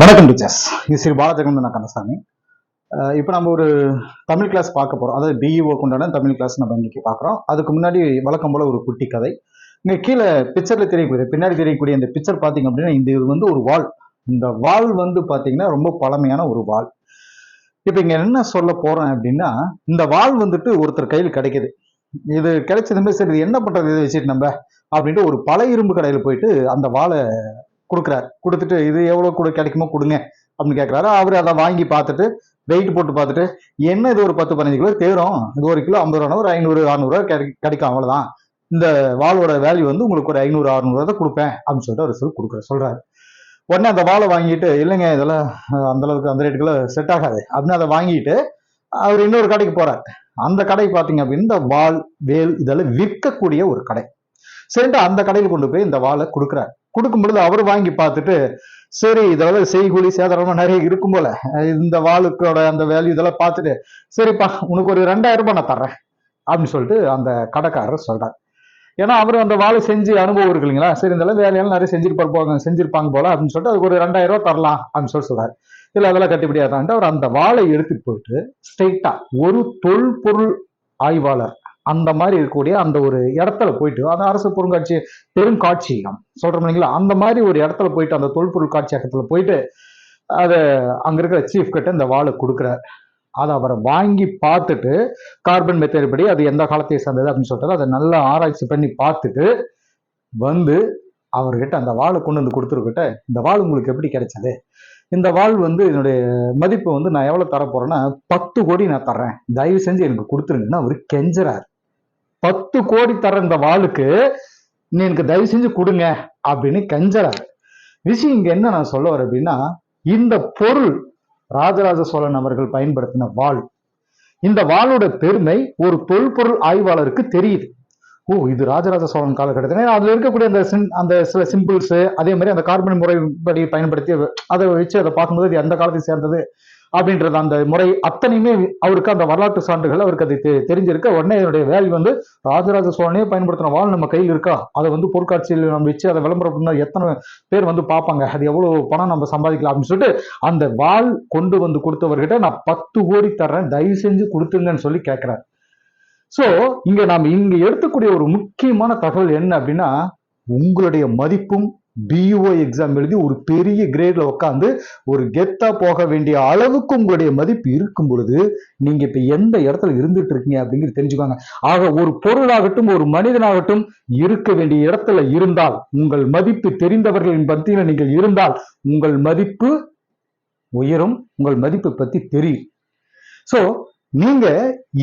வணக்கம் டீச்சர்ஸ். இது ஸ்ரீ பாலஜெகநாதன் கந்தசாமி. இப்போ நம்ம ஒரு தமிழ் கிளாஸ் பார்க்க போகிறோம். அதாவது பிஇஓ கொண்டாட தமிழ் கிளாஸ் நம்ம இன்னைக்கு பார்க்குறோம். அதுக்கு முன்னாடி வழக்கம் போல ஒரு குட்டி கதை. இங்கே கீழே பிக்சரில் தெரியக்கூடிய பின்னாடி தெரியக்கூடிய இந்த பிக்சர் பார்த்தீங்க அப்படின்னா இது வந்து ஒரு வால். இந்த வால் வந்து பார்த்தீங்கன்னா ரொம்ப பழமையான ஒரு வால். இப்போ இங்கே என்ன சொல்ல போகிறேன் அப்படின்னா, இந்த வால் வந்துட்டு ஒருத்தர் கையில் கிடைக்குது. இது கிடைச்சதுமே சரி இது என்ன பண்ணுறது இதை வச்சுட்டு நம்ம அப்படின்ட்டு ஒரு பல இரும்பு கடையில் போயிட்டு அந்த வாழை கொடுக்குறாரு. கொடுத்துட்டு இது எவ்வளோ கூட கிடைக்குமோ கொடுங்க அப்படின்னு கேட்குறாரு. அவர் அதை வாங்கி பார்த்துட்டு வெயிட் போட்டு பார்த்துட்டு என்ன இது ஒரு 10-15 கிலோ தேரும், இது 1 கிலோ 50 ரூபா, ஒரு 500-600 கிடைக்கும், அவ்வளோதான். இந்த வாளோட வேல்யூ வந்து உங்களுக்கு ஒரு 500-600 தான் கொடுப்பேன் அப்படின்னு சொல்லிட்டு அவர் சொல்றாரு. உடனே அந்த வாளை வாங்கிட்டு இல்லைங்க இதெல்லாம் அந்த அளவுக்கு அந்த ரேட்டுக்குள்ள செட் ஆகாது அப்படின்னு அதை வாங்கிட்டு அவர் இன்னொரு கடைக்கு போறாரு. அந்த கடை பார்த்தீங்க அப்படின்னு இந்த வாள் வேல் இதெல்லாம் விற்கக்கூடிய ஒரு கடை. சரிட்டு அந்த கடையில் கொண்டு போய் இந்த வாளை கொடுக்குறாரு. கொடுக்கும் பொழுது அவர் வாங்கி பார்த்துட்டு சரி இதெல்லாம் செய்கூலி சேதாரமா நிறைய இருக்கும் போல, இந்த வாளுக்கோட அந்த வேல்யூ இதெல்லாம் பார்த்துட்டு சரிப்பா உனக்கு ஒரு 2000 ரூபாய் நான் தர்றேன் அப்படின்னு சொல்லிட்டு அந்த கடைக்காரர் சொல்றாரு. ஏன்னா அவரு அந்த வாழை செஞ்சு அனுபவம் இருக்கு இல்லைங்களா, சரி இதெல்லாம் வேலையெல்லாம் நிறைய செஞ்சிருப்பாங்க போல அப்படின்னு சொல்லிட்டு அதுக்கு ஒரு 2000 ரூபாய் தரலாம் அப்படின்னு சொல்றாரு. இல்ல அதெல்லாம் கட்டிப்படியாதான்ட்டு அவர் அந்த வாழை எடுத்துட்டு போயிட்டு ஸ்ட்ரெயிட்டா ஒரு தொல்பொருள் ஆய்வாளர் அந்த மாதிரி இருக்கக்கூடிய அந்த ஒரு இடத்துல போயிட்டு அந்த அரசு பொருட்காட்சி பெருங்காட்சியகம் சொல்றோம் இல்லைங்களா, அந்த மாதிரி ஒரு இடத்துல போயிட்டு அந்த தொல்பொருள் காட்சியகத்துல போயிட்டு அதை அங்க இருக்கிற சீஃப் கிட்ட இந்த வாழை கொடுக்குறாரு. அதை அவரை வாங்கி பார்த்துட்டு கார்பன் மெத்தட் படி அது எந்த காலத்தை சேர்ந்தது அப்படின்னு சொல்லிட்டு அதை நல்லா ஆராய்ச்சி பண்ணி பார்த்துட்டு வந்து அவர்கிட்ட அந்த வாழை கொண்டு வந்து கொடுத்துருக்கிட்ட இந்த வாள் உங்களுக்கு எப்படி கிடைச்சது, இந்த வாள் வந்து என்னுடைய மதிப்பு வந்து நான் எவ்வளவு தர போறேன்னா 10 கோடி நான் தர்றேன், தயவு செஞ்சு எனக்கு கொடுத்துருங்கன்னா அவரு கெஞ்சறாரு. 10 கோடி தர இந்த வாளுக்கு நீ எனக்கு தயவு செஞ்சு கொடுங்க அப்படின்னு கெஞ்சறாரு. விஷயம் இங்க என்ன நான் சொல்ல வரேன் அப்படின்னா, இந்த பொருள் ராஜராஜ சோழன் அவர்கள் பயன்படுத்தின வாள். இந்த வாளோட பெருமை ஒரு தொல்பொருள் ஆய்வாளருக்கு தெரியுது. ஓ இது ராஜராஜ சோழன் காலகட்டத்தில் அதுல இருக்கக்கூடிய அந்த சில சிம்பிள்ஸ் அதே மாதிரி அந்த கார்பன் முறைப்படி பயன்படுத்தி அதை வச்சு அதை பார்க்கும்போது எந்த காலத்தை சேர்ந்தது அப்படின்றது அந்த முறை அத்தனையுமே அவருக்கு அந்த வரலாற்று சான்றுகள் அவருக்கு அது தெரிஞ்சிருக்க. உடனே என்னுடைய வேல்யூ வந்து ராஜராஜ சோழனே பயன்படுத்தின வாள் நம்ம கையில் இருக்கா, அதை வந்து பொருட்காட்சியில் நம்ம வச்சு அதை விளம்பரம் பண்ணா எத்தனை பேர் வந்து பார்ப்பாங்க, அது எவ்வளவு பணம் நம்ம சம்பாதிக்கலாம் அப்படின்னு சொல்லிட்டு அந்த வாள் கொண்டு வந்து கொடுத்தவர்கிட்ட நான் 10 கோடி தர்றேன் தயவு செஞ்சு கொடுத்துங்கன்னு சொல்லி கேட்கிறாரு. சோ இங்க நாம எடுத்துக்கூடிய ஒரு முக்கியமான தகவல் என்ன அப்படின்னா, உங்களுடைய மதிப்பும் பிஇஓ எக்ஸாம் எழுதி ஒரு பெரிய கிரேட்ல உட்காந்து ஒரு கெத்தா போக வேண்டிய அளவுக்கு உங்களுடைய மதிப்பு இருக்கும் பொழுது நீங்க இப்ப எந்த இடத்துல இருந்துட்டு இருக்கீங்க அப்படிங்கிறது தெரிஞ்சுக்கோங்க. ஆக ஒரு பொருளாகட்டும் ஒரு மனிதனாகட்டும் இருக்க வேண்டிய இடத்துல இருந்தால், உங்கள் மதிப்பு தெரிந்தவர்களின் பத்தியில நீங்கள் இருந்தால் உங்கள் மதிப்பு உயரும், உங்கள் மதிப்பை பத்தி தெரியும். சோ நீங்க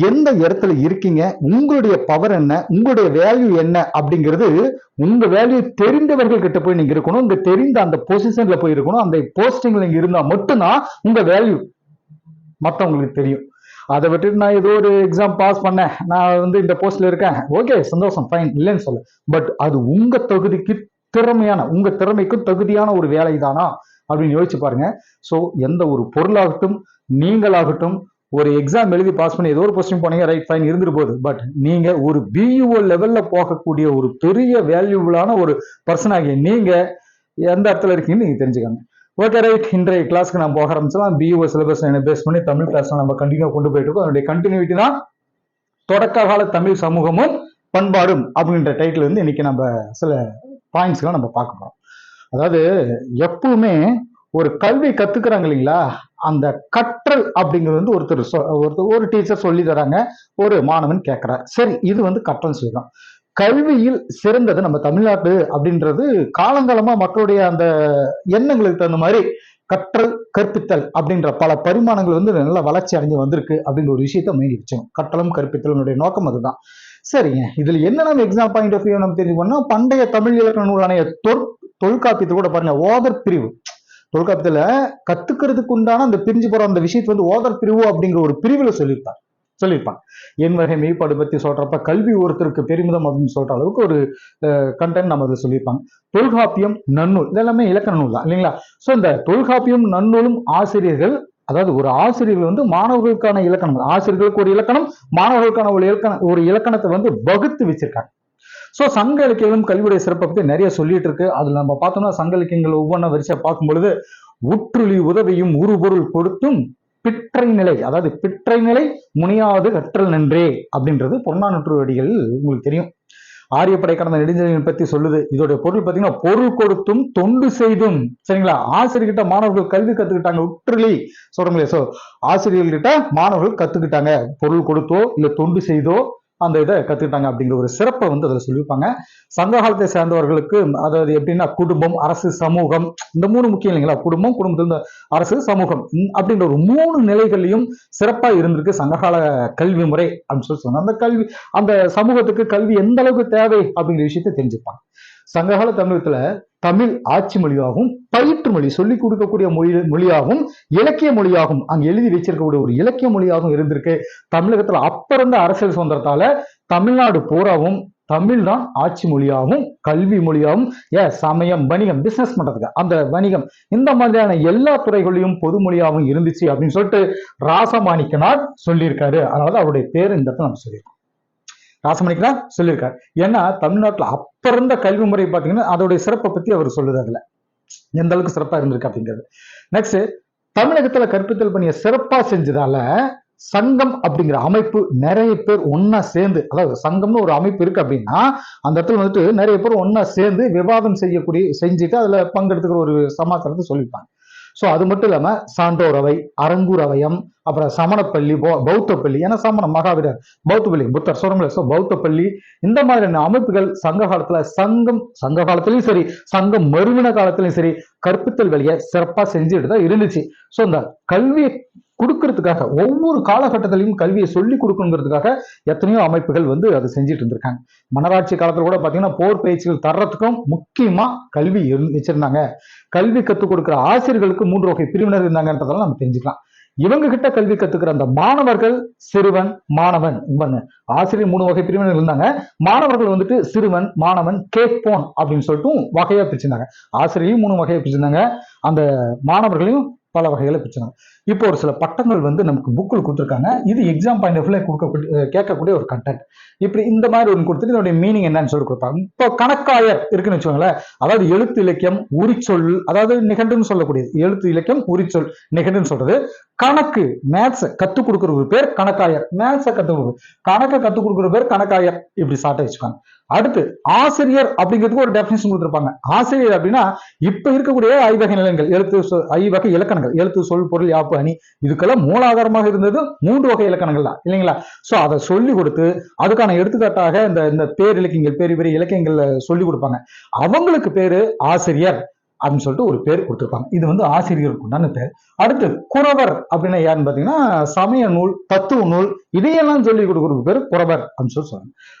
எந்த இடத்துல இருக்கீங்க, உங்களுடைய பவர் என்ன, உங்களுடைய வேல்யூ என்ன அப்படிங்கிறது உங்க வேல்யூ தெரிந்தவர்கள் கிட்ட போய் நீங்க இருக்கணும். உங்க தெரிந்த அந்த பொசிஷன்ல போய் இருக்கணும். அந்த போஸ்டிங்ல நீங்க இருந்தா மட்டும்தான் உங்க வேல்யூ மற்றவங்களுக்கு தெரியும். அதை விட்டுட்டு நான் ஏதோ ஒரு எக்ஸாம் பாஸ் பண்ணேன், நான் வந்து இந்த போஸ்ட்ல இருக்கேன், ஓகே சந்தோஷம் ஃபைன் இல்லைன்னு சொல்ல, பட் அது உங்க தகுதிக்கு திறமையான உங்க திறமைக்கும் தகுதியான ஒரு வேலை தானா அப்படின்னு யோசிச்சு பாருங்க. சோ எந்த ஒரு பொருளாகட்டும் நீங்களாகட்டும் ஒரு எக்ஸாம் எழுதி பாஸ் பண்ணி ஏதோ ஒரு போஸ்டிங் போனீங்க, ரைட் ஃபைன் இருந்துட்டு போகுது, பட் நீங்க ஒரு பிஇஓ லெவல்ல போகக்கூடிய ஒரு பெரிய வேல்யூபிளான ஒரு பர்சன் ஆகிய நீங்க எந்த இடத்துல இருக்கீங்கன்னு நீங்க தெரிஞ்சுக்கோங்க. ஓகே ரைட், இன்றைய கிளாஸ்க்கு நம்ம போக ஆரம்பிச்சலாம். பிஇஓ சிலபஸ் பேஸ் பண்ணி தமிழ் கிளாஸ் நம்ம கண்டினியூ கொண்டு போயிட்டு இருக்கோம். அதனுடைய கண்டினியூட்டி தான் தொடக்க கால தமிழ் சமூகமும் பண்பாடும் அப்படின்ற டைட்டில் இருந்து இன்னைக்கு நம்ம சில பாயிண்ட்ஸ்லாம் நம்ம பார்க்க போறோம். அதாவது எப்பவுமே ஒரு கல்வி கத்துக்கிறாங்க இல்லைங்களா, அந்த கற்றல் அப்படிங்கிறது வந்து ஒரு டீச்சர் சொல்லி தராங்க, ஒரு மாணவன் கேட்கிறார், சரி இது வந்து கற்றல் சொல்றோம். கல்வியில் சிறந்தது நம்ம தமிழ்நாடு அப்படின்றது காலங்காலமா மக்களுடைய அந்த எண்ணங்களுக்கு தகுந்த மாதிரி கற்றல் கற்பித்தல் அப்படின்ற பல பரிமாணங்கள் வந்து நல்லா வளர்ச்சி அடைஞ்சு வந்திருக்கு அப்படின்ற ஒரு விஷயத்த மைண்ட் வச்சோம். கற்றலும் கற்பித்தலுடைய நோக்கம் அதுதான். சரிங்க, இதுல என்ன நம்ம எக்ஸாம் பாயிண்ட் ஆஃப் வியூ நம்ம தெரிஞ்சுக்கணும்னா, பண்டைய தமிழ் இலக்கண நூலான தொல்காப்பியத்தை கூட பாருங்க, ஓதர் பிரிவு தொல்காப்பியத்துல கத்துக்கிறதுக்கு உண்டான அந்த பிரிஞ்சு போற அந்த விஷயத்தை வந்து ஓதர் பிரிவு அப்படிங்கிற ஒரு பிரிவுல சொல்லியிருப்பாங்க. என் வகை மெய்ப்பாடு பத்தி சொல்றப்ப கல்வி ஒருத்தருக்கு பெருமிதம் அப்படின்னு சொல்ற அளவுக்கு ஒரு கண்டென்ட் நம்ம அதை சொல்லியிருப்பாங்க. தொல்காப்பியம் நன்னூல் இதெல்லாமே இலக்கண நூல் தான் இல்லைங்களா. சோ இந்த தொல்காப்பியம் நன்னூலும் ஆசிரியர்கள், அதாவது ஒரு ஆசிரியர்கள் வந்து மாணவர்களுக்கான இலக்கணம், ஆசிரியர்களுக்கு ஒரு இலக்கணம், மாணவர்களுக்கான ஒரு இலக்கணத்தை வந்து வகுத்து வச்சிருக்காங்க. சோ சங்க இலக்கியங்களும் கல்வியுடைய சிறப்பை பத்தி நிறைய சொல்லிட்டு இருக்கு. அதுல நம்ம பார்த்தோம்னா சங்க இலக்கியங்கள் ஒவ்வொன்றும் வரிசையா பார்க்கும் பொழுது உற்றுளி உதவியும் உருபொருள் கொடுத்தும் பிற்றை நிலை, அதாவது பிற்றை நிலை முனியாது கற்றல் நன்றே அப்படின்றது புறநானூற்றுவடிகள் உங்களுக்கு தெரியும். ஆரியப்படை கடந்த நெடுஞ்செழியன் பத்தி சொல்லுது. இதோட பொருள் பார்த்தீங்கன்னா பொருள் கொடுத்தும் தொண்டு செய்தும். சரிங்களா, ஆசிரியர்கிட்ட மாணவர்கள் கல்வி கத்துக்கிட்டாங்க. உற்றுளி சொல்றோங்களே, சோ ஆசிரியர்கிட்ட மாணவர்கள் கத்துக்கிட்டாங்க, பொருள் கொடுத்தோ இல்ல தொண்டு செய்தோ அந்த இதை கத்துக்கிட்டாங்க அப்படிங்கிற ஒரு சிறப்பை வந்து அதில் சொல்லியிருப்பாங்க. சங்க காலத்தை சேர்ந்தவர்களுக்கு அதாவது எப்படின்னா குடும்பம், அரசு, சமூகம், இந்த மூணு முக்கியம் இல்லைங்களா, குடும்பம், குடும்பத்தில் அரசு, சமூகம் அப்படின்ற ஒரு மூணு நிலைகளையும் சிறப்பா இருந்திருக்கு சங்ககால கல்வி முறை அப்படின்னு சொல்லி சொன்னாங்க. அந்த கல்வி, அந்த சமூகத்துக்கு கல்வி எந்த அளவுக்கு தேவை அப்படிங்கிற விஷயத்தை தெரிஞ்சுப்பாங்க. சங்ககால தமிழகத்துல தமிழ் ஆட்சி மொழியாகவும் பயிற்று மொழி சொல்லிக் கொடுக்கக்கூடிய மொழியாகவும் இலக்கிய மொழியாகவும் அங்க எழுதி வச்சிருக்கக்கூடிய ஒரு இலக்கிய மொழியாகவும் இருந்திருக்கு. தமிழகத்துல அப்ப இருந்த அரசியல் சுதந்திரத்தால தமிழ்நாடு பூராவும் தமிழ் தான் ஆட்சி மொழியாகவும் கல்வி மொழியாகவும் சமயம், வணிகம், பிசினஸ் பண்றதுக்கு அந்த வணிகம், இந்த மாதிரியான எல்லா துறைகளையும் பொது மொழியாகவும் இருந்துச்சு அப்படின்னு சொல்லிட்டு ராசமாணிக்கனார் சொல்லியிருக்காரு. அதனால அவருடைய பேர் இந்த இடத்துல நம்ம சொல்லியிருக்கோம். ராசமாணிக்கனார் சொல்லியிருக்காரு. ஏன்னா தமிழ்நாட்டுல அப்ப இருந்த கல்வி முறை பார்த்தீங்கன்னா அதோடைய சிறப்பை பத்தி அவர் சொல்லுது, அதுல எந்த அளவுக்கு சிறப்பா இருந்திருக்கு அப்படிங்கிறது. நெக்ஸ்ட், தமிழகத்துல கற்பித்தல் பணியை சிறப்பா செஞ்சதால சங்கம் அப்படிங்கிற அமைப்பு நிறைய பேர் ஒன்னா சேர்ந்து, அதாவது சங்கம்னு ஒரு அமைப்பு இருக்கு அப்படின்னா அந்த இடத்துல வந்துட்டு நிறைய பேர் ஒன்னா சேர்ந்து விவாதம் செஞ்சுட்டு அதுல பங்கெடுத்துக்கிற ஒரு சமாச்சாரத்தை சொல்லியிருப்பாங்க. ஸோ அது மட்டும் இல்லாம சான்றோர் அவை, அரங்கூர் அவயம், அப்புறம் சமணப்பள்ளி, பௌத்த பள்ளி, ஏன்னா சமண மகாவீரர், பௌத்த பள்ளி புத்தர் சொல்றோம்ல, ஸோ பௌத்த பள்ளி, இந்த மாதிரியான அமைப்புகள் சங்க காலத்துல சங்க காலத்திலயும் சரி, சங்கம் மறுவின காலத்திலயும் சரி கற்பித்தல் வேலையை சிறப்பா செஞ்சுட்டு தான் இருந்துச்சு. ஸோ இந்த கல்வியை கொடுக்கறதுக்காக ஒவ்வொரு காலகட்டத்திலையும் கல்வியை சொல்லி கொடுக்கணுங்கிறதுக்காக எத்தனையோ அமைப்புகள் வந்து அதை செஞ்சுட்டு இருந்திருக்காங்க. மன்னராட்சி காலத்துல கூட பாத்தீங்கன்னா போர் பயிற்சிகள் தர்றதுக்கும் முக்கியமா கல்வி வச்சிருந்தாங்க. கல்வி கற்றுக் கொடுக்கிற ஆசிரியர்களுக்கு 3 வகை பிரிவினர் இருந்தாங்கன்றதெல்லாம் நம்ம தெரிஞ்சுக்கலாம். இவங்க கிட்ட கல்வி கத்துக்கிற அந்த மாணவர்கள் சிறுவன், மாணவன், ஆசிரியர் 3 வகை பிரிவினர் இருந்தாங்க. மாணவர்கள் வந்துட்டு சிறுவன், மாணவன், கேட்போன் அப்படின்னு சொல்லிட்டு வகையா பிரிச்சிருந்தாங்க. ஆசிரியரையும் 3 வகையா பிரிச்சிருந்தாங்க, அந்த மாணவர்களையும் பல வகைகளை பிரிச்சாங்க. இப்போ ஒரு சில பட்டங்கள் வந்து நமக்கு புக்கில் கொடுத்துருக்காங்க. இது எக்ஸாம் பாயிண்ட் ஆஃப் கேட்கக்கூடிய ஒரு கண்டென்ட். இப்படி இந்த மாதிரி ஒன்று கொடுத்துட்டு இதோடைய மீனிங் என்னன்னு சொல்லி கொடுப்பாங்க. இப்போ கணக்காயர் இருக்குன்னு வச்சுக்கோங்களேன், அதாவது எழுத்து இலக்கியம் உரிச்சொல், அதாவது நிகண்டுன்னு சொல்லக்கூடியது. எழுத்து இலக்கியம் உரிச்சொல் நிகண்டுன்னு சொல்றது. கணக்கு, மேத்ஸை கத்துக் கொடுக்குற ஒரு பேர் கணக்காயர். மேத்ஸை கணக்கை கத்துக் கொடுக்குற பேர் கணக்காயர். இப்படி சாட்டை வச்சுக்காங்க. அடுத்து ஆசிரியர் அப்படிங்கிறதுக்கு ஒரு டெபினிஷன் கொடுத்துருப்பாங்க. ஆசிரியர் அப்படின்னா இப்ப இருக்கக்கூடிய ஐவகை நிலங்கள், ஐவகை இலக்கணங்கள், எழுத்து, சொல், பொருள், யாப்பு, அணி, இதுக்கெல்லாம் மூலாதாரமாக இருந்தது 3 வகை இலக்கணங்கள் தான் இல்லைங்களா. சோ அதை சொல்லி கொடுத்து அதுக்கான எடுத்துக்காட்டாக இந்த பேர் இலக்கியங்கள், பெரிய இலக்கியங்கள்ல சொல்லி கொடுப்பாங்க. அவங்களுக்கு பேரு ஆசிரியர் அப்படின்னு சொல்லிட்டு ஒரு பேர் கொடுத்துருப்பாங்க. இது வந்து ஆசிரியருக்கு உண்டான பேர். அடுத்து குறவர் அப்படின்னா யாருன்னு பாத்தீங்கன்னா சமய நூல், தத்துவ நூல், இதையெல்லாம் சொல்லி கொடுக்குற பேர் குறவர் அப்படின்னு சொல்லி சொல்றாங்க.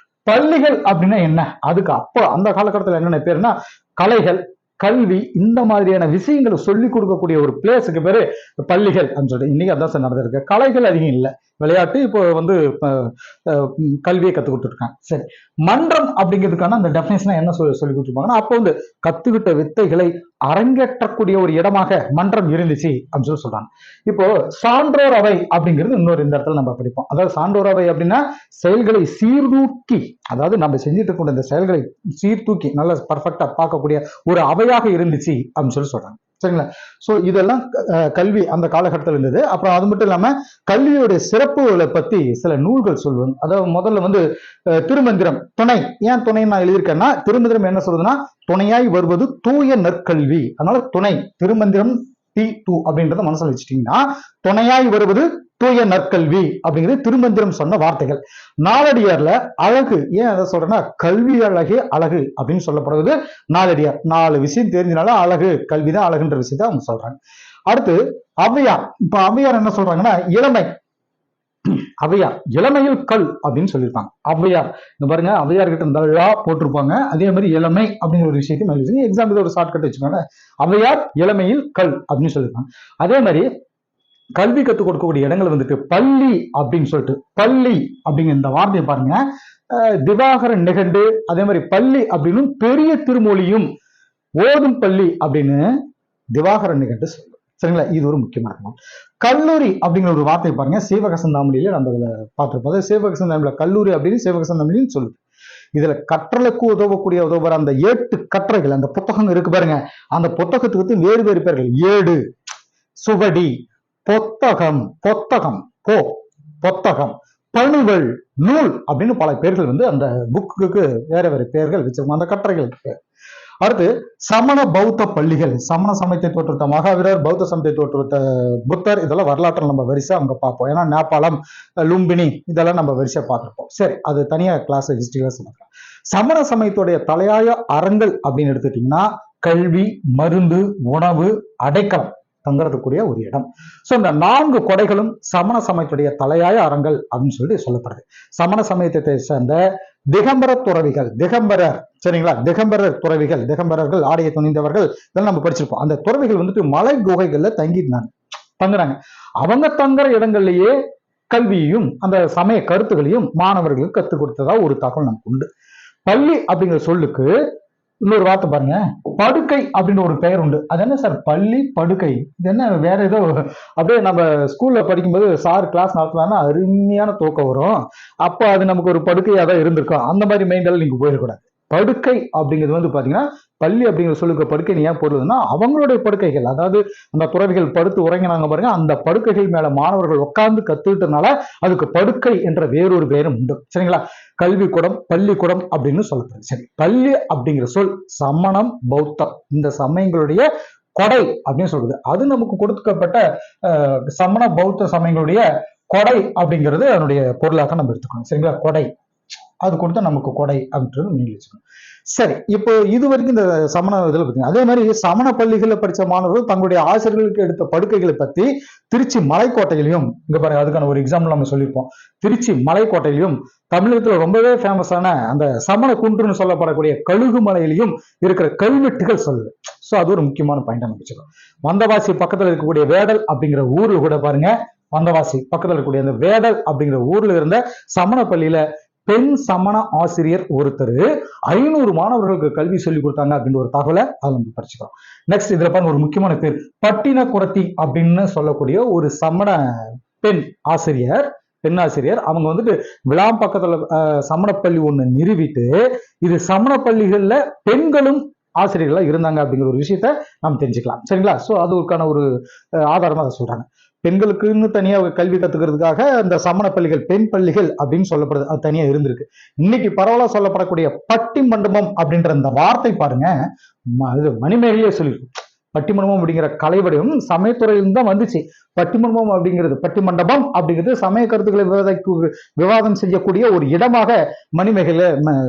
பள்ளிகள் அப்படின்னா என்ன, அதுக்கு அப்போ அந்த காலகட்டத்தில் என்னென்ன பேருன்னா கலைகள், கல்வி, இந்த மாதிரியான விஷயங்களை சொல்லி கொடுக்கக்கூடிய ஒரு பிளேஸுக்கு பேரு பள்ளிகள் அப்படின்னு சொல்லிட்டு இன்னைக்கு அதான் சார் நடந்திருக்கு. கலைகள் அதிகம் இல்லை, விளையாட்டு இப்போ வந்து கல்வியை கற்றுக் கொடுத்துருக்காங்க. சரி, மன்றம் அப்படிங்கிறதுக்கான அந்த டெஃபினேஷன் என்ன சொல்லி கொடுத்துருப்பாங்கன்னா அப்போ வந்து கத்துக்கிட்ட வித்தைகளை அரங்கேற்றக்கூடிய ஒரு இடமாக மன்றம் இருந்துச்சு அப்படின்னு சொல்லி சொல்றாங்க. இப்போ சான்றோர் அவை அப்படிங்கிறது இன்னொரு இந்த இடத்துல நம்ம படிப்போம். அதாவது சான்றோர் அவை அப்படின்னா செயல்களை சீர்தூக்கி, அதாவது நம்ம செஞ்சுட்டு இருக்க இந்த செயல்களை சீர்தூக்கி நல்லா பர்ஃபெக்டா பார்க்கக்கூடிய ஒரு அவையாக இருந்துச்சு அப்படின்னு சொல்லி சொல்றாங்க. சரிங்களா. சோ இதெல்லாம் கல்வி அந்த காலகட்டத்தில் இருந்தது. அப்புறம் அது மட்டும் இல்லாம கல்வியோட சிறப்புகளை பத்தி சில நூல்கள் சொல்லுவாங்க. அதாவது முதல்ல வந்து திருமந்திரம், துணை, ஏன் துணை நான் எழுதியிருக்கேன்னா திருமந்திரம் என்ன சொல்றதுன்னா துணையாய் வருவது தூய நற்கல்வி. அதனால துணை, திருமந்திரம் T2 அப்படின்றத மனசுல வச்சுட்டீங்கன்னா துணையாய் வருவது தூய நற்கல்வி அப்படிங்கிறது திருமந்திரம் சொன்ன வார்த்தைகள். நாலடியார்ல அழகு, ஏன் அதை சொல்றேன்னா கல்வி அழகே அழகு அப்படின்னு சொல்லப்படுவது நாலடியார். 4 விஷயம் தெரிஞ்சனால அழகு, கல்விதான் அழகுன்ற விஷயத்த அவங்க சொல்றாங்க. அடுத்து ஔவையார். இப்ப ஔவையார் என்ன சொல்றாங்கன்னா இளமை, ஔவையார் இளமையில் கல் அப்படின்னு சொல்லியிருப்பாங்க. ஔவையார் இந்த பாருங்க, ஔவையார் கிட்ட நல்லா போட்டிருப்பாங்க. அதே மாதிரி இளமை அப்படிங்கிற ஒரு விஷயத்தையும் எக்ஸாம்பிள் ஒரு ஷார்ட் கட் வச்சுக்கோங்க. ஔவையார் இளமையில் கல் அப்படின்னு சொல்லியிருப்பாங்க. அதே மாதிரி கல்வி கற்றுக் கொடுக்கக்கூடிய இடங்கள் வந்துட்டு பள்ளி அப்படின்னு சொல்லிட்டு, பள்ளி அப்படிங்கிற இந்த வார்த்தையை பாருங்க, திவாகரன் நிகண்டு, அதே மாதிரி பள்ளி அப்படின்னு பெரிய திருமொழியும் ஓதும் பள்ளி அப்படின்னு திவாகரன் நிகண்டு சொல்லுவோம். சரிங்களா, இது ஒரு முக்கியமான. கல்லூரி அப்படிங்கிற ஒரு வார்த்தை பாருங்க, சீவக சிந்தாமணியில நம்ம இதுல பார்த்திருப்போம். சீவக சிந்தாமணியில கல்லூரி அப்படின்னு சீவக சிந்தாமணின்னு சொல்லுது. இதுல கற்றலுக்கு உதவுற அந்த 8 கற்றைகள், அந்த புத்தகம் இருக்கு பாருங்க, அந்த புத்தகத்துக்கு வேறு வேறு பேர்கள். ஏடு, சுவடி, பொத்தகம், பொத்தகம், பொத்தகம், பணுவல், நூல் அப்படின்னு பல பேர்கள் வந்து அந்த புக்குக்கு வேற வேற பெயர்கள் வச்சிருக்கோம் அந்த கட்டுரைகளுக்கு. அடுத்து சமண பௌத்த பள்ளிகள், சமண சமயத்தை தோற்றுவித்த மகாவீரர், பௌத்த சமயத்தை தோற்றுவித்த புத்தர், இதெல்லாம் வரலாற்று நம்ம வரிசை அங்க பார்ப்போம். ஏன்னா நேபாளம், லும்பினி இதெல்லாம் நம்ம வரிசை பார்த்துருப்போம். சரி, அது தனியா கிளாஸ் ஹிஸ்டரியில சொல்லுங்க. சமண சமயத்துடைய தலையாய அறங்கள் அப்படின்னு எடுத்துட்டீங்கன்னா கல்வி, மருந்து, உணவு, அடைக்கலம் தங்குறதுக்குரிய ஒரு இடம். சோ இந்த 4 கொடைகளும் சமண சமயத்துடைய தலையாய அறங்கள் அப்படின்னு சொல்லி சொல்லப்படுது. சமண சமயத்தை சேர்ந்த திகம்பர துறவிகள், திகம்பரர், சரிங்களா, திகம்பரர் துறவிகள், திகம்பரர்கள் ஆடைய துணிந்தவர்கள், இதெல்லாம் நம்ம படிச்சிருப்போம். அந்த துறவிகள் வந்துட்டு மலை குகைகள்ல தங்குறாங்க. அவங்க தங்குற இடங்கள்லயே கல்வியையும் அந்த சமய கருத்துகளையும் மாணவர்களுக்கு கற்றுக் கொடுத்ததா ஒரு தகவல் நமக்கு உண்டு. பள்ளி அப்படிங்கிற சொல்லுக்கு இன்னொரு வார்த்தை பாருங்க, படுக்கை அப்படின்னு ஒரு பெயர் உண்டு. அது என்ன சார் பள்ளி படுக்கை, இது என்ன வேற ஏதோ, அப்படியே நம்ம ஸ்கூல்ல படிக்கும்போது சார் கிளாஸ் நடத்தலாம்னா அருமையான தூக்கம் வரும், அப்ப அது நமக்கு ஒரு படுக்கையா தான் இருந்திருக்கும். அந்த மாதிரி மைண்டெல்லாம் நீங்க போயிடக்கூடாது. படுக்கை அப்படிங்கிறது வந்து பாத்தீங்கன்னா பள்ளி அப்படிங்கிற சொல்லுக்கு படுக்கை ஏன் போடுறதுன்னா அவங்களுடைய படுக்கைகள், அதாவது அந்த துறவிகள் படுத்து உறங்கினாங்க பாருங்க, அந்த படுக்கைகள் மேல மாணவர்கள் உட்கார்ந்து கத்துக்கிட்டனால அதுக்கு படுக்கை என்ற வேறொரு பெயரும் உண்டு. சரிங்களா, கல்விக்கூடம், பள்ளிக்கூடம் அப்படின்னு சொல்லப்படுது. சரி, பள்ளி அப்படிங்கிற சொல் சமணம், பௌத்தம் இந்த சமயங்களுடைய கொடை அப்படின்னு சொல்றது. அது நமக்கு கொடுக்கப்பட்ட சமண பௌத்த சமயங்களுடைய கொடை அப்படிங்கிறது அதனுடைய பொருளாக நம்ம எடுத்துக்கணும். சரிங்களா, கொடை அது கொடுத்தா நமக்கு கொடை அப்படின்றது நீங்க வச்சுக்கணும். சரி, இப்போ இது வரைக்கும் இந்த சமண இதில் பார்த்தீங்க. அதே மாதிரி சமண பள்ளிகளில் படித்த மாணவர்கள் தங்களுடைய ஆசிரியர்களுக்கு எடுத்த படுக்கைகளை பற்றி திருச்சி மலைக்கோட்டையிலையும், இங்க பாருங்க அதுக்கான ஒரு எக்ஸாம்பிள் நம்ம சொல்லியிருப்போம். திருச்சி மலைக்கோட்டையிலையும் தமிழகத்துல ரொம்பவே ஃபேமஸான அந்த சமண குன்றுன்னு சொல்லப்படக்கூடிய கழுகு மலையிலையும் இருக்கிற கல்வெட்டுகள் சொல்லுது. ஸோ அது ஒரு முக்கியமான பாயிண்டா நம்ம வச்சுக்கணும். வந்தவாசி பக்கத்துல இருக்கக்கூடிய வேடல் அப்படிங்கிற ஊர்ல கூட பாருங்க, வந்தவாசி பக்கத்துல இருக்கக்கூடிய அந்த வேடல் அப்படிங்கிற ஊர்ல இருந்த சமண பள்ளியில பெண் சமண ஆசிரியர் ஒருத்தர் 500 மாணவர்களுக்கு கல்வி சொல்லி கொடுத்தாங்க அப்படின்ற ஒரு தகவலை அதை நம்ம படிச்சுக்கிறோம். நெக்ஸ்ட் இதுல பாருங்க ஒரு முக்கியமான பேர், பட்டின குரத்தி அப்படின்னு சொல்லக்கூடிய ஒரு சமண பெண் ஆசிரியர், அவங்க வந்துட்டு விளாம் பக்கத்துல சமணப்பள்ளி ஒண்ணு நிறுவிட்டு இது சமண பள்ளிகள்ல பெண்களும் ஆசிரியர்களா இருந்தாங்க அப்படிங்கிற ஒரு விஷயத்த நாம் தெரிஞ்சுக்கலாம். சரிங்களா, சோ அதுக்கான ஒரு ஆதாரமா அதை சொல்றாங்க. பெண்களுக்குன்னு தனியா கல்வி கத்துக்கிறதுக்காக அந்த சமண பள்ளிகள், பெண் பள்ளிகள் அப்படின்னு சொல்லப்படுது, அது தனியா இருந்திருக்கு. இன்னைக்கு பரவலா சொல்லப்படக்கூடிய பட்டி மண்டபம் அப்படின்ற அந்த வார்த்தை பாருங்க, இது மணிமேகலையே சொல்லியிருக்கு. பட்டிமண்டபம் அப்படிங்கிற கலை வடிவம் சமயத்துறையிலிருந்து தான் வந்துச்சு. பட்டிமண்டபம் அப்படிங்கிறது, பட்டிமண்டபம் அப்படிங்கிறது சமய கருத்துக்களை விவாதம் செய்யக்கூடிய ஒரு இடமாக மணிமேகலை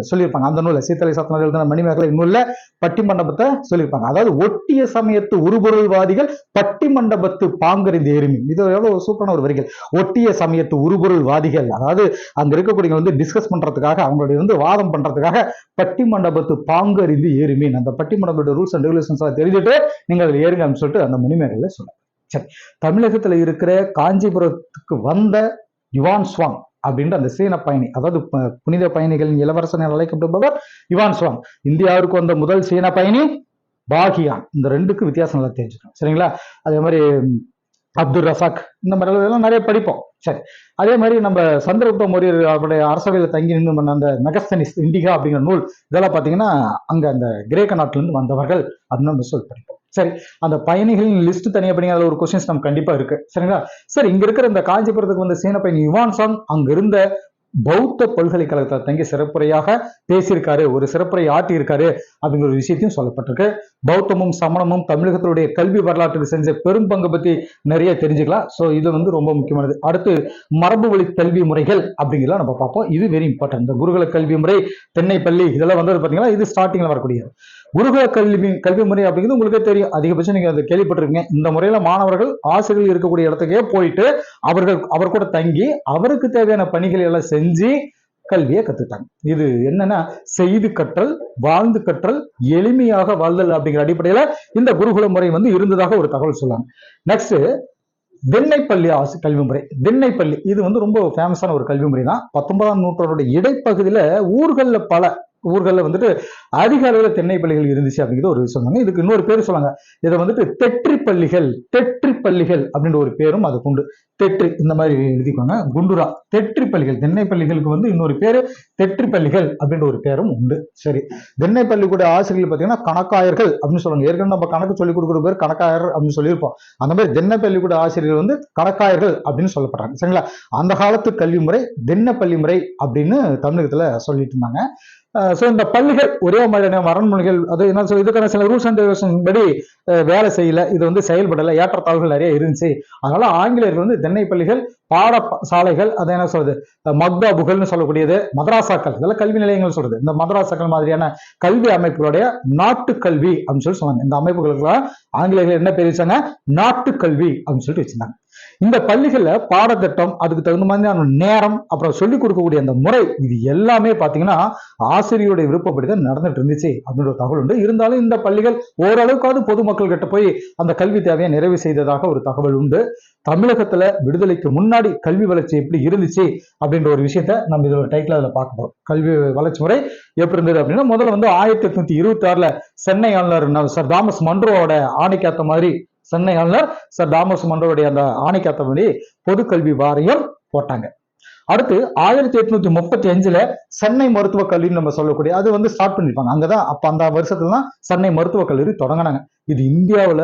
சொல்லியிருப்பாங்க. அந்த நூல்ல சீத்தலை சாத்தனார் எழுதின மணிமேகலை நூல்ல பட்டிமண்டபத்தை சொல்லியிருப்பாங்க. அதாவது ஒட்டிய சமயத்து உருபொருள்வாதிகள் பட்டிமண்டபத்து பாங்கறிந்து எருமி, இது எவ்வளவு சூப்பரான ஒரு வரிகள். ஒட்டிய சமயத்து உருபொருள்வாதிகள், அதாவது அங்க இருக்கக்கூடிய வந்து டிஸ்கஸ் பண்றதுக்காக, அவங்களுடைய வந்து வாதம் பண்றதுக்காக பட்டிமண்டபத்து பாங்கறிந்து எருமீன், அந்த பட்டிமண்டபத்தோட ரூல்ஸ் அண்ட் ரெகுலேஷன்ஸ் தெரிஞ்சுட்டு நீங்க அதில் ஏறுங்க அப்படின்னு சொல்லிட்டு அந்த மணிமேகலை சொல்லுங்க. சரி, தமிழகத்துல இருக்கிற காஞ்சிபுரத்துக்கு வந்த யுவான் சுவாங் அப்படின்ற அந்த சீன பயணி, அதாவது புனித பயணிகளின் இளவரசன் அழைக்கப்படுபவர் யுவான் சுவாங். இந்தியாவிற்கு வந்த முதல் சீன பயணி பாகியான். இந்த ரெண்டுக்கு வித்தியாசம் நல்லா தெரிஞ்சுக்கணும். சரிங்களா, அதே மாதிரி அப்துல் ரசாக், இந்த மாதிரி எல்லாம் நிறைய படிப்போம். சரி, அதே மாதிரி நம்ம சந்திரகுப்த மௌரியர் அவருடைய அரசவையில் தங்கி நின்று பண்ண அந்த மெகஸ்தனிஸ் இண்டிகா அப்படிங்கிற நூல், இதெல்லாம் பார்த்தீங்கன்னா அங்க அந்த கிரேக்க நாட்டிலிருந்து வந்தவர்கள் அப்படின்னு நம்ம சொல்லி படிப்போம். சரி, அந்த பயணிகளின் லிஸ்ட் தனியா படிங்க, அதுல ஒரு கொஸ்டின்ஸ் நம்ம கண்டிப்பா இருக்கு. சரிங்களா, சரி, இங்க இருக்கிற இந்த காஞ்சிபுரத்துக்கு வந்த சீன பயணி யுவான் சாங் அங்க இருந்த பௌத்த பல்கலைக்கழகத்தை தங்கி சிறப்புரையாக பேசியிருக்காரு, ஒரு சிறப்புரை ஆட்டி இருக்காரு அப்படிங்கிற ஒரு விஷயத்தையும் சொல்லப்பட்டிருக்கு. பௌத்தமும் சமணமும் தமிழகத்தினுடைய கல்வி வரலாற்றுக்கு செஞ்ச பெரும் பங்கு பத்தி நிறைய தெரிஞ்சுக்கலாம். ஸோ இது வந்து ரொம்ப முக்கியமானது. அடுத்து மரபு வழி கல்வி முறைகள் அப்படிங்கிறத நம்ம பார்ப்போம். இது வெரி இம்பார்ட்டன்ட். இந்த குருகுல கல்வி முறை, தென்னை பள்ளி, இதெல்லாம் வந்து பார்த்தீங்கன்னா இது ஸ்டார்டிங்ல வரக்கூடிய குருகுல கல்வி முறை அப்படிங்கிறது உங்களுக்கே தெரியும். அதிகபட்சம் நீங்க அதை கேள்விப்பட்டிருக்கீங்க. இந்த முறையில மாணவர்கள் ஆசிரியர்கள் இருக்கக்கூடிய இடத்துக்கே போயிட்டு அவர் கூட தங்கி அவருக்கு தேவையான பணிகளை எல்லாம் செஞ்சு கல்வியை கத்துட்டாங்க. இது என்னன்னா செய்து கற்றல், வாழ்ந்து கற்றல், எளிமையாக வாழ்தல் அப்படிங்கிற அடிப்படையில இந்த குருகுல முறை வந்து இருந்ததாக ஒரு தகவல் சொல்லாங்க. நெக்ஸ்ட் திண்ணைப்பள்ளி கல்வி முறை. திண்ணைப்பள்ளி இது வந்து ரொம்ப ஃபேமஸான ஒரு கல்வி முறை தான். 19ஆம் நூற்றாண்டுடைய இடைப்பகுதியில ஊர்கள்ல பல ஊர்களில் வந்துட்டு அதிக அளவில் தென்னை பள்ளிகள் இருந்துச்சு அப்படிங்கிறது ஒரு சொன்னாங்க. இதுக்கு இன்னொரு பேர் சொன்னாங்க, இதை வந்துட்டு தெற்றி பள்ளிகள் அப்படின்ற ஒரு பேரும் அதுக்கு உண்டு. தெற்றி இந்த மாதிரி எழுதிக்கோங்க, குண்டுரா தெற்றி பள்ளிகள். தென்னை பள்ளிகளுக்கு வந்து இன்னொரு பேரு தெற்றி பள்ளிகள் அப்படின்ற ஒரு பேரும் உண்டு. சரி, தென்னை பள்ளிக்கூட ஆசிரியர்கள் பார்த்தீங்கன்னா கணக்காயர்கள் அப்படின்னு சொல்லுவாங்க. ஏற்கனவே நம்ம கணக்கு சொல்லிக் கொடுக்குற பேர் கணக்காயர் அப்படின்னு சொல்லியிருப்போம். அந்த மாதிரி தென்னை பள்ளிக்கூட ஆசிரியர்கள் வந்து கணக்காயர்கள் அப்படின்னு சொல்லப்படுறாங்க. சரிங்களா? அந்த காலத்து கல்வி முறை தென்னை பள்ளி முறை அப்படின்னு தமிழகத்துல சொல்லிட்டு இருந்தாங்க. இந்த பள்ளிகள் ஒரே மாதிரியான வரன்மொழிகள், அது என்ன சொல்ல, இதுக்கான சில ரூல்ஸ் அண்ட் ரெகுலேஷன் படி வேலை செய்யல, இது வந்து செயல்படலை, ஏற்றத்தாழ்வுகள் நிறைய இருந்துச்சு. அதனால ஆங்கிலேயர்கள் வந்து தென்னை பள்ளிகள், பாடசாலைகள், அதை என்ன சொல்றது, மக்தாபுகள்னு சொல்லக்கூடியது, மதராசாக்கள், இதெல்லாம் கல்வி நிலையங்கள் சொல்றது, இந்த மதராசாக்கள் மாதிரியான கல்வி அமைப்புகளுடைய நாட்டு கல்வி அப்படின்னு சொல்லி சொன்னாங்க. இந்த அமைப்புகளுக்கு ஆங்கிலேயர்கள் என்ன பேர் வச்சாங்க, நாட்டு கல்வி அப்படின்னு சொல்லிட்டு வச்சிருந்தாங்க. இந்த பள்ளிகள்ல பாடத்திட்டம், அதுக்கு தகுந்த மாதிரியான நேரம், அப்புறம் சொல்லிக் கொடுக்கக்கூடிய அந்த முறை, இது எல்லாமே பாத்தீங்கன்னா ஆசிரியருடைய விருப்பப்படிதான் நடந்துட்டு இருந்துச்சு அப்படின்ற தகவல் உண்டு. இருந்தாலும் இந்த பள்ளிகள் ஓரளவுக்காவது பொதுமக்கள் கிட்ட போய் அந்த கல்வி தேவையை நிறைவு செய்ததாக ஒரு தகவல் உண்டு. தமிழகத்துல விடுதலைக்கு முன்னாடி கல்வி வளர்ச்சி எப்படி இருந்துச்சு அப்படின்ற ஒரு விஷயத்த நம்ம இதோட டைட்டில் அதில் பார்க்க போறோம். கல்வி வளர்ச்சி முறை எப்படி இருந்தது அப்படின்னா, முதல்ல வந்து 1826 சென்னை ஆளுநர் சர் தாமஸ் மன்றோட ஆணைக்காத்த மாதிரி, சென்னை ஆளுநர் சர் தாமஸ் மன்றோடைய அந்த ஆணைக்காத்தபடி பொது கல்வி வாரியம் போட்டாங்க. அடுத்து 1835 சென்னை மருத்துவக் கல்லூரி நம்ம சொல்லக்கூடிய அது வந்து ஸ்டார்ட் பண்ணிருப்பாங்க. அங்கதான் அப்ப அந்த வருஷத்துல தான் சென்னை மருத்துவக் கல்லூரி தொடங்கினாங்க. இது இந்தியாவில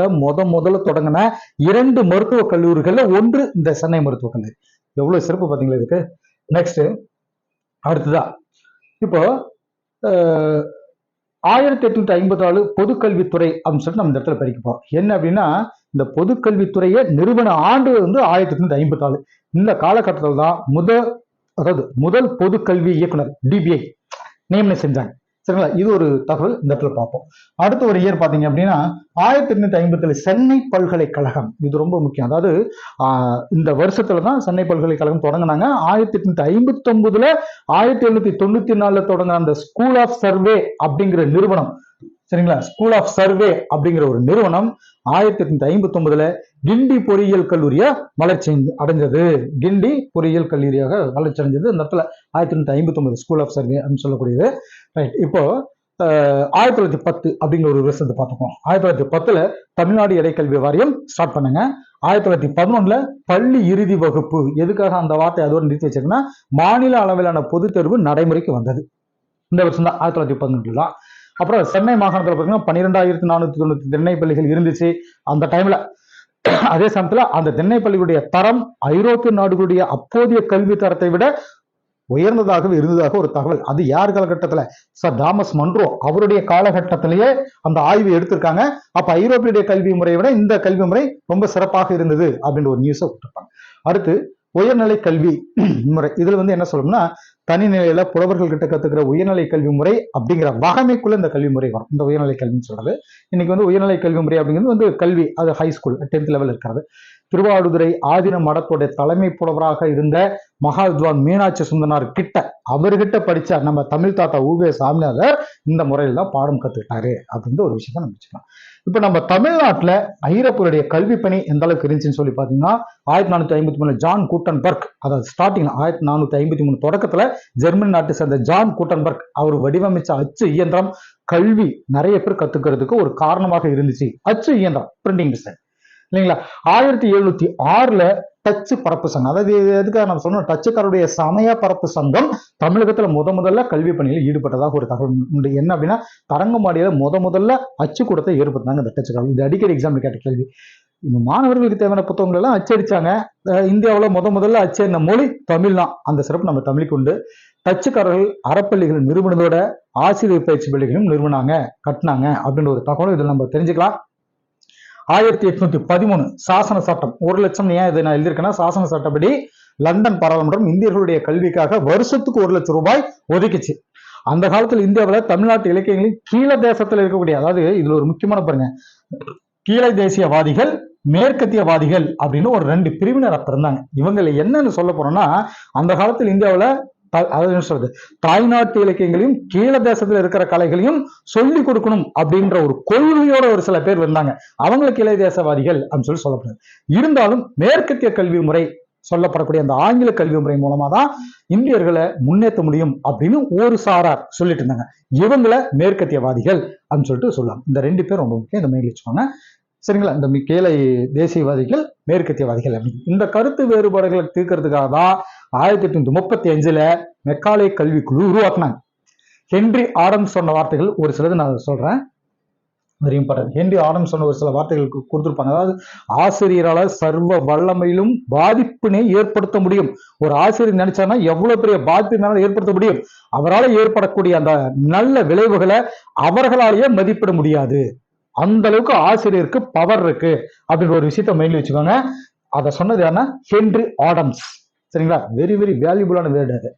முதல்ல தொடங்கின 2 மருத்துவக் கல்லூரிகள்ல ஒன்று இந்த சென்னை மருத்துவக் கல்லூரி. எவ்வளவு சிறப்பு பாத்தீங்களா இதுக்கு. நெக்ஸ்ட் அடுத்ததா இப்போ 1854 பொதுக்கல்வித்துறை அப்படின்னு சொல்லிட்டு நம்ம இந்த இடத்துல படிக்க போறோம். என்ன அப்படின்னா, இந்த பொதுக்கல்வித்துறையை நிறுவன ஆண்டு வந்து 1854. இந்த காலகட்டத்தில் தான் முதல் பொதுக்கல்வி இயக்குனர் டிபிஐ நியமனம் செஞ்சாங்க. சரிங்களா? இது ஒரு தகவல் இந்த இடத்துல பார்ப்போம். அடுத்த ஒரு இயர் பாத்தீங்க அப்படின்னா 1857 சென்னை பல்கலைக்கழகம். இது ரொம்ப முக்கியம். அதாவது இந்த வருஷத்துலதான் சென்னை பல்கலைக்கழகம் தொடங்கினாங்க. 1859 1794 தொடங்கின அந்த ஸ்கூல் ஆஃப் சர்வே அப்படிங்கிற நிறுவனம், சரிங்களா, ஸ்கூல் ஆஃப் சர்வே அப்படிங்கிற ஒரு நிறுவனம் 1859 கிண்டி பொறியியல் கல்லூரியா வளர்ச்சி அடைஞ்சது. கிண்டி பொறியியல் கல்லூரியாக வளர்ச்சி அடைஞ்சது இந்த இடத்துல 1859 ஸ்கூல் ஆஃப் சர்வே அப்படின்னு சொல்லக்கூடியது. ரைட். இப்போ 1910 அப்படிங்கிற ஒரு வருஷத்தை பார்த்துக்கோம். 1910 தமிழ்நாடு இடைக்கல்வி வாரியம் ஸ்டார்ட் பண்ணுங்க. 1911 பள்ளி இறுதி வகுப்பு, எதுக்காக அந்த வார்த்தை அதோடு நிறுத்தி வச்சிருக்கேன்னா, மாநில அளவிலான பொது தேர்வு நடைமுறைக்கு வந்தது இந்த வருஷம் தான், 1911 தான். அப்புறம் சென்னை மாகாணத்தில் பார்த்தீங்கன்னா 12,490 தென்னை பள்ளிகள் இருந்துச்சு அந்த டைம்ல. அதே சமயத்துல அந்த தென்னை பள்ளிகளுடைய தரம் ஐரோப்பிய நாடுகளுடைய அப்போதைய கல்வி தரத்தை விட உயர்ந்ததாகவே இருந்ததாக ஒரு தகவல். அது யார் காலகட்டத்துல, சர் தாமஸ் மன்றோ அவருடைய காலகட்டத்திலேயே அந்த ஆய்வு எடுத்திருக்காங்க. அப்ப ஐரோப்பிய கல்வி முறையை விட இந்த கல்வி முறை ரொம்ப சிறப்பாக இருந்தது அப்படின்ற ஒரு நியூஸை கொடுத்திருப்பாங்க. அடுத்து உயர்நிலை கல்வி முறை. இதுல வந்து என்ன சொல்லணும்னா, தனிநிலையில புலவர்கள் கிட்ட கத்துக்கிற உயர்நிலை கல்வி முறை அப்படிங்கிற வகைமைக்குள்ள இந்த கல்வி முறை வரும். இந்த உயர்நிலை கல்வின்னு சொல்றது இன்னைக்கு வந்து உயர்நிலை கல்வி முறை அப்படிங்கிறது வந்து கல்வி, அது ஹை ஸ்கூல் 10th லெவல் இருக்கிறது. திருவாடுதுறை ஆதீன மடத்தோட தலைமை புலவராக இருந்த மகாவித்வான் மீனாட்சி சுந்தரனார் கிட்ட, அவர்கிட்ட படிச்ச நம்ம தமிழ் தாத்தா ஊவே சாமிநாதர் இந்த முறையில் தான் பாடம் கத்துக்கிட்டாரு அப்படின்ற ஒரு விஷயத்த நம்ம வச்சுக்கலாம். இப்ப நம்ம தமிழ்நாட்டுல ஐரோப்பியருடைய கல்வி பணி எந்த அளவுக்கு இருந்துச்சுன்னு சொல்லி பாத்தீங்கன்னா, 1453 ஜான் கூட்டன்பர்க், அதாவது ஸ்டார்டிங் 1453 தொடக்கத்துல ஜெர்மனி நாட்டை சேர்ந்த ஜான் கூட்டன்பர்க் அவர் வடிவமைச்ச அச்சு இயந்திரம் கல்வி நிறைய பேர் கத்துக்கிறதுக்கு ஒரு காரணமாக இருந்துச்சு. அச்சு இயந்திரம், பிரிண்டிங் டிசைன், இல்லைங்களா? 1706 டச்சு பரப்பு சங்கம், அதாவது எதுக்காக நம்ம சொன்னோம், டச்சுக்காரருடைய சமய பரப்பு சங்கம் தமிழகத்துல முதல்ல கல்வி பணியில் ஈடுபட்டதாக ஒரு தகவல் உண்டு. என்ன அப்படின்னா, தரங்கம்பாடியில முதல்ல அச்சுக்கூடத்தை ஏற்படுத்தினாங்க இந்த டச்சுக்காரர். இது அடிக்கடி எக்ஸாம்பிள் கேட்ட கேள்வி. இந்த மாணவர்களுக்கு தேவையான புத்தகங்கள் எல்லாம் அச்சடிச்சாங்க. இந்தியாவில் முதல்ல அச்சடின மொழி தமிழ் தான். அந்த சிறப்பு நம்ம தமிழுக்கு உண்டு. டச்சுக்காரர்கள் அறப்பள்ளிகள் நிறுவனத்தோட ஆசிரியர் பயிற்சி பள்ளிகளும் நிறுவனாங்க, கட்டினாங்க அப்படின்ற ஒரு தகவலும் இதில் நம்ம தெரிஞ்சுக்கலாம். 1813 சாசன சட்டம் 1,00,000. ஏன் இதை நான் எழுதியிருக்கேன்னா, சாசன சட்டப்படி லண்டன் பாராளுமன்றம் இந்தியர்களுடைய கல்விக்காக வருஷத்துக்கு 1,00,000 ரூபாய் ஒதுக்கிச்சு. அந்த காலத்துல இந்தியாவில் தமிழ்நாட்டு இலக்கியங்களில் கீழ தேசத்துல இருக்கக்கூடிய, அதாவது இதுல ஒரு முக்கியமான பாருங்க, கீழ தேசியவாதிகள் மேற்கத்தியவாதிகள் அப்படின்னு ஒரு 2 பிரிவினர் அப்ப இருந்தாங்க. இவங்களை என்னன்னு சொல்ல போறோம்னா, அந்த காலத்தில் இந்தியாவில் அதாவது சொல்றது, தாய்நாட்டு இலக்கியங்களையும் கீழ தேசத்துல இருக்கிற கலைகளையும் சொல்லி கொடுக்கணும் அப்படின்ற ஒரு கொள்கையோட ஒரு சில பேர் இருந்தாங்க. அவங்களுக்கு கீழ தேசவாதிகள் அப்படின்னு சொல்லப்படுது. இருந்தாலும் மேற்கத்திய கல்வி முறை சொல்லப்படக்கூடிய அந்த ஆங்கில கல்வி முறை மூலமா தான் இந்தியர்களை முன்னேற்ற முடியும் அப்படின்னு ஒரு சாரார் சொல்லிட்டு இருந்தாங்க. இவங்களை மேற்கத்தியவாதிகள் அப்படின்னு சொல்லிட்டு சொல்லுவாங்க. இந்த 2 பேர் ரொம்ப முக்கியம், இந்த மெயில் வச்சுக்கோங்க. சரிங்களா? இந்த கீழே தேசியவாதிகள், மேற்கத்தியவாதிகள் அப்படின்னு இந்த கருத்து வேறுபாடுகளை தீர்க்கறதுக்காக தான் 1835 மெக்காலே கல்விக்குழு உருவாக்குனாங்க. ஹென்றி ஆடம்ஸ் சொன்ன வார்த்தைகள் ஒரு சிலது நான் சொல்றேன், வெரி இம்பார்ட்டன்ட். ஹென்றி ஆடம்ஸ் சொன்ன ஒரு சில வார்த்தைகள் கொடுத்திருப்பாங்க. அதாவது ஆசிரியரால சர்வ வல்லமையிலும் பாதிப்பினை ஏற்படுத்த முடியும். ஒரு ஆசிரியர் நினைச்சாங்கன்னா எவ்வளவு பெரிய பாதிப்பினால ஏற்படுத்த முடியும். அவரால் ஏற்படக்கூடிய அந்த நல்ல விளைவுகளை அவர்களாலேயே மதிப்பிட முடியாது. அந்த அளவுக்கு ஆசிரியருக்கு பவர் இருக்கு அப்படின்ற ஒரு விஷயத்த மைண்ட்ல வச்சுக்கோங்க. அதை சொன்னது யாருன்னா ஹென்றி ஆடம்ஸ். சரிங்களா? வெரி வெரி வேல்யூபுளான வேர்டு அது.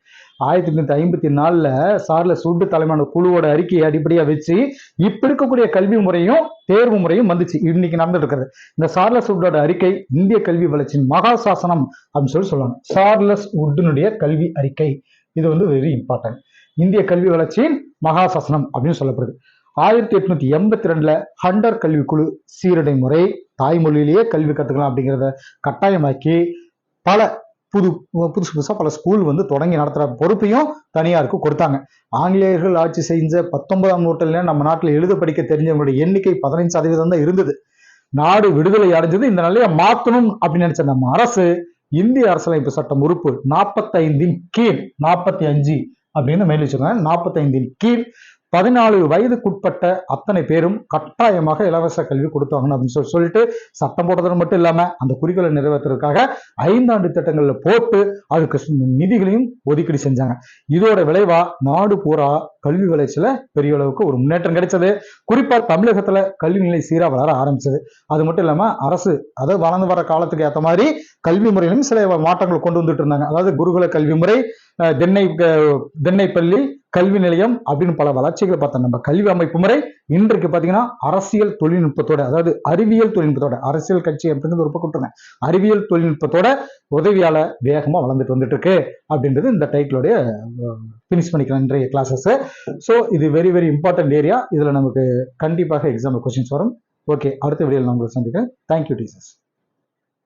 1854 சார்லஸ் வுட் தலைமையான குழுவோட அறிக்கையை அடிப்படையா வச்சு இப்ப இருக்கக்கூடிய கல்வி முறையும் தேர்வு முறையும் வந்துச்சு, இன்னைக்கு நடந்துட்டு இருக்கிறது. இந்த சார்லஸ் வுட்டோட அறிக்கை இந்திய கல்வி வளர்ச்சியின் மகா சாசனம் அப்படின்னு சொல்லுவாங்க. சார்லஸ் வுட்டினுடைய கல்வி அறிக்கை இது வந்து வெரி இம்பார்ட்டன்ட். இந்திய கல்வி வளர்ச்சியின் மகா சாசனம் அப்படின்னு சொல்லப்படுது. 1882 ஹண்டர் கல்விக்குழு சீரடை முறை, தாய்மொழியிலேயே கல்வி கத்துக்கலாம் அப்படிங்கிறத கட்டாயமாக்கி பல புதுசா பல ஸ்கூல் வந்து தொடங்கி நடத்துற பொறுப்பையும் தனியாருக்கு கொடுத்தாங்க. ஆங்கிலேயர்கள் ஆட்சி செஞ்ச 19ஆம் நூற்றாண்டுல நம்ம நாட்டில் எழுத படிக்க தெரிஞ்சவங்களுடைய எண்ணிக்கை 15% தான் இருந்தது. நாடு விடுதலை அடைஞ்சது இந்த நிலையை மாற்றணும் அப்படின்னு நினைச்ச நம்ம அரசு இந்திய அரசியலமைப்பு சட்டம் உறுப்பு 45 கீழ் 45 அப்படின்னு மேல் வச்சிருக்காங்க. 45 கீழ் 14 வயதுக்குட்பட்ட அத்தனை பேரும் கட்டாயமாக இலவச கல்வி கொடுத்தாங்கன்னு அப்படின்னு சொல்லிட்டு சட்டம் போட்டது மட்டும் இல்லாம அந்த குறிக்கோளை நிறைவேற்றுறதுக்காக 5 ஆண்டு திட்டங்கள்ல போட்டு அதுக்கு நிதிகளையும் ஒதுக்கீடு செஞ்சாங்க. இதோட விளைவா நாடு பூரா கல்வி வளர்ச்சியில பெரிய அளவுக்கு ஒரு முன்னேற்றம் கிடைச்சது. குறிப்பா தமிழகத்துல கல்வி நிலை சீரா வளர ஆரம்பிச்சது. அது மட்டும் இல்லாம அரசு அதாவது வளர்ந்து வர காலத்துக்கு ஏற்ற மாதிரி கல்வி முறையிலும் சில மாற்றங்கள் கொண்டு வந்துட்டு இருந்தாங்க. அதாவது குருகுல கல்வி முறை, தென்னை பள்ளி, கல்வி நிலையம் அப்படின்னு பல வளர்ச்சிகளை பார்த்தோம். நம்ம கல்வி அமைப்பு முறை இன்றைக்கு பாத்தீங்கன்னா அரசியல் தொழில்நுட்பத்தோட, அதாவது அறிவியல் தொழில்நுட்பத்தோட, அரசியல் கட்சி அப்படிங்கிறது ஒரு பக்கம், அறிவியல் தொழில்நுட்பத்தோட உதவியால வேகமா வளர்ந்துட்டு வந்துட்டு இருக்கு அப்படின்றது இந்த டைட்டிலோடைய பினிஷ் பண்ணிக்கலாம் இன்றைய கிளாஸஸ். ஸோ இது வெரி வெரி இம்பார்ட்டன்ட் ஏரியா. இதுல நமக்கு கண்டிப்பாக எக்ஸாம் கொஸ்டின்ஸ் வரும். ஓகே, அடுத்த வீடியோவில் நான் உங்களை சந்திக்கிறேன். Thank you teachers.